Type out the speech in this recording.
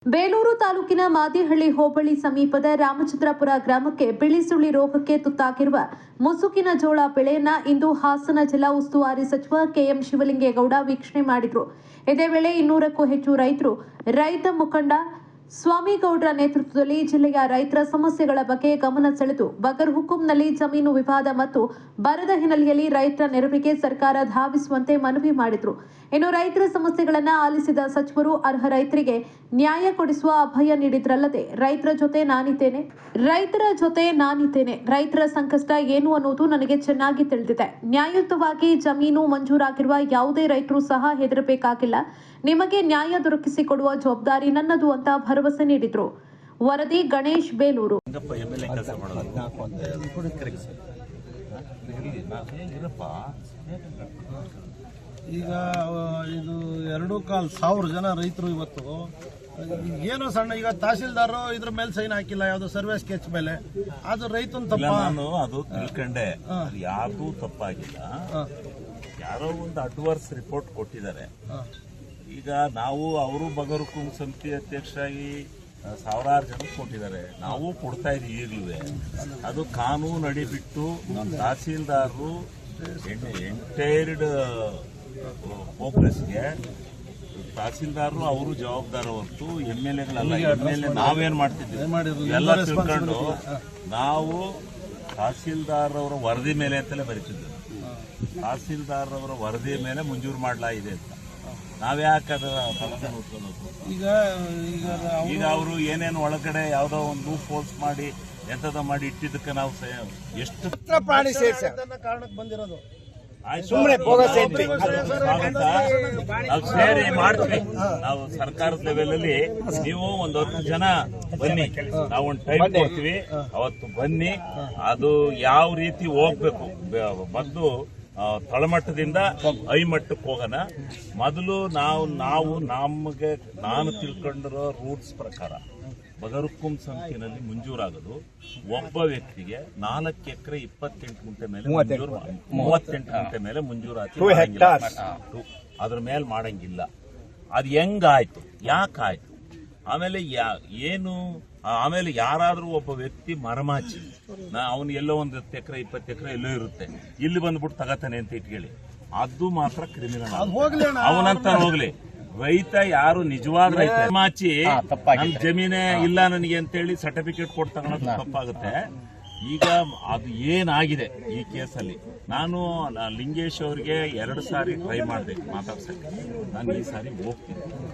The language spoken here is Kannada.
ಬೇಲೂರು ತಾಲೂಕಿನ ಮಾದಿಹಳ್ಳಿ ಹೋಬಳಿ ಸಮೀಪದ ರಾಮಚಂದ್ರಪುರ ಗ್ರಾಮಕ್ಕೆ ಬಿಳಿಸುಳಿ ರೋಗಕ್ಕೆ ತುತ್ತಾಗಿರುವ ಮುಸುಕಿನ ಜೋಳ ಬೆಳೆಯನ್ನ ಇಂದು ಹಾಸನ ಜಿಲ್ಲಾ ಉಸ್ತುವಾರಿ ಸಚಿವ ಕೆಎಂ ಶಿವಲಿಂಗೇಗೌಡ ವೀಕ್ಷಣೆ ಮಾಡಿದರು. ಇದೇ ವೇಳೆ 200ಕ್ಕೂ ಹೆಚ್ಚು ರೈತರು, ರೈತ ಮುಖಂಡ ಸ್ವಾಮಿಗೌಡರ ನೇತೃತ್ವದಲ್ಲಿ ಜಿಲ್ಲೆಯ ರೈತರ ಸಮಸ್ಯೆಗಳ ಬಗ್ಗೆ ಗಮನ ಸೆಳೆದು ಬಗರ್ಹುಕುಂನಲ್ಲಿ ಜಮೀನು ವಿವಾದ ಮತ್ತು ಬರದ ಹಿನ್ನೆಲೆಯಲ್ಲಿ ರೈತರ ನೆರವಿಗೆ ಸರ್ಕಾರ ಧಾವಿಸುವಂತೆ ಮನವಿ ಮಾಡಿದರು. ಇನ್ನು ರೈತರ ಸಮಸ್ಯೆಗಳನ್ನು ಆಲಿಸಿದ ಸಚಿವರು ಅರ್ಹ ರೈತರಿಗೆ ನ್ಯಾಯ ಕೊಡಿಸುವ ಅಭಯ ನೀಡಿದ್ರಲ್ಲದೆ ರೈತರ ಜೊತೆ ನಾನಿದ್ದೇನೆ, ರೈತರ ಸಂಕಷ್ಟ ಏನು ಅನ್ನೋದು ನನಗೆ ಚೆನ್ನಾಗಿ ತಿಳಿದಿದೆ. ನ್ಯಾಯಯುತವಾಗಿ ಜಮೀನು ಮಂಜೂರಾಗಿರುವ ಯಾವುದೇ ರೈತರು ಸಹ ಹೆದರಬೇಕಾಗಿಲ್ಲ. ನಿಮಗೆ ನ್ಯಾಯ ದೊರಕಿಸಿಕೊಡುವ ಜವಾಬ್ದಾರಿ ನನ್ನದು ಅಂತ ಭರವಸೆ ನೀಡಿದ್ರು. ವರದಿ ಗಣೇಶ್, ಬೇಲೂರು. ಈಗ ಇದು 2,400 ಜನ ರೈತರು ಇವತ್ತು ಏನೋ ಸಣ್ಣ ಈಗ ತಹಸೀಲ್ದಾರ್ ಇದ್ರ ಮೇಲೆ ಸೈನ್ ಹಾಕಿಲ್ಲ, ಯಾವ್ದು ಸರ್ವೆ ಸ್ಕೆಚ್ ಮೇಲೆ, ಅದು ರೈತನ ತಪ್ಪ. ನಾನು ಅದು ತಿಳ್ಕೊಂಡೆ, ಯಾರ್ದು ತಪ್ಪಾಗಿಲ್ಲ. ಯಾರೋ ಒಂದು ಅಡ್ವರ್ಸ್ ರಿಪೋರ್ಟ್ ಕೊಟ್ಟಿದ್ದಾರೆ. ಈಗ ನಾವು ಅವರು ಬಗರ್ಹುಕುಂ ಸಮಿತಿ ಅಧ್ಯಕ್ಷರಾಗಿ ಸಾವಿರಾರು ಜನ ಕೊಟ್ಟಿದ್ದಾರೆ, ನಾವು ಕೊಡ್ತಾ ಇದೀವಿ. ಈಗಲೂ ಅದು ಕಾನೂನು ಅಡಿ ಬಿಟ್ಟು ತಹಸೀಲ್ದಾರರು ಎಂಟೈರ್ಡ್ ಪ್ರೋಗ್ರೆಸ್ಗೆ ತಹಸೀಲ್ದಾರರು ಅವರು ಜವಾಬ್ದಾರ ಹೊರತು MLAಗಳಲ್ಲ. MLA ನಾವೇನ್ ಮಾಡ್ತಿದ್ವಿ ಎಲ್ಲ ತಿಳ್ಕೊಂಡು ನಾವು ತಹಸೀಲ್ದಾರ್ ಅವರ ವರದಿ ಮೇಲೆ ಅಂತಲೇ ಬರೀತಿದ್ವಿ. ತಹಸೀಲ್ದಾರ್ ಅವರ ವರದಿ ಮೇಲೆ ಮಂಜೂರು ಮಾಡಲಾಗಿದೆ ಅಂತ ನಾವ್ಯಾಕೆ ಈಗ ಅವರು ಏನೇನು ಒಳಗಡೆ ಯಾವ್ದೋ ಒಂದು ಫೋರ್ಸ್ ಮಾಡಿ ಎಂತದ ಮಾಡಿ ಇಟ್ಟಿದ್ದಕ್ಕೆ ನಾವು ಎಷ್ಟು ಪ್ರಾಣಿ ಕಾರಣಕ್ಕೆ ಬಂದಿರೋದು. ನಾವು ಸೇರಿ ಮಾಡ್ತೀವಿ. ನಾವು ಸರ್ಕಾರದ ಲೆವೆಲ್ ಅಲ್ಲಿ ನೀವು ಒಂದು 10 ಜನ ಬನ್ನಿ, ನಾವು ಒಂದು ಟೈಮ್ ಕೊಡ್ತೀವಿ, ಅವತ್ತು ಬನ್ನಿ. ಅದು ಯಾವ ರೀತಿ ಹೋಗ್ಬೇಕು, ಮೊದಲು ತಳಮಟ್ಟದಿಂದ ಐಮಟ್ಟಕ್ಕೆ ಹೋಗೋಣ. ಮೊದಲು ನಾನು ತಿಳ್ಕೊಂಡಿರೋ ರೂಟ್ಸ್ ಪ್ರಕಾರ ಬಗರ್ಹುಕುಂ ಸಮಿತಿನಲ್ಲಿ ಮಂಜೂರಾಗೋದು ಒಬ್ಬ ವ್ಯಕ್ತಿಗೆ 4 ಎಕರೆ 28 ಗುಂಟೆ ಮೇಲೆ 38 ಗುಂಟೆ ಮೇಲೆ ಮಂಜೂರಾತಿ ಅದ್ರ ಮೇಲೆ ಮಾಡಂಗಿಲ್ಲ. ಅದು ಹೆಂಗಾಯ್ತು, ಯಾಕಾಯ್ತು, ಆಮೇಲೆ ಯಾರಾದ್ರೂ ಒಬ್ಬ ವ್ಯಕ್ತಿ ಮರಮಾಚಿ ಅವನು ಎಲ್ಲೋ 1 ಎಕರೆ 20 ಎಕರೆ ಎಲ್ಲೋ ಇರುತ್ತೆ, ಇಲ್ಲಿ ಬಂದ್ಬಿಟ್ಟು ತಗತಾನೆ ಅಂತ ಇಟ್ಕೊಳ್ಳಿ, ಅದು ಮಾತ್ರ ಕ್ರಿಮಿನಲ್. ಅವನಂತ ಹೋಗ್ಲಿ, ರೈತ ಯಾರು ನಿಜವಾದ ರೈತ ಮಾಚಿ ನಮ್ ಜಮೀನೇ ಇಲ್ಲ ನನಗೆ ಅಂತೇಳಿ ಸರ್ಟಿಫಿಕೇಟ್ ಕೊಟ್ಟು ತಗೊಳೋದು ತಪ್ಪಾಗುತ್ತೆ. ಈಗ ಅದು ಏನಾಗಿದೆ ಈ ಕೇಸಲ್ಲಿ, ನಾನು ಲಿಂಗೇಶ್ ಅವರಿಗೆ 2 ಸಾರಿ ಟ್ರೈ ಮಾಡಿದೆ ಮಾತಾಡ್ಸಕ್ಕೆ. ನಾನು ಈ ಸಾರಿ ಹೋಗ್ತೀನಿ.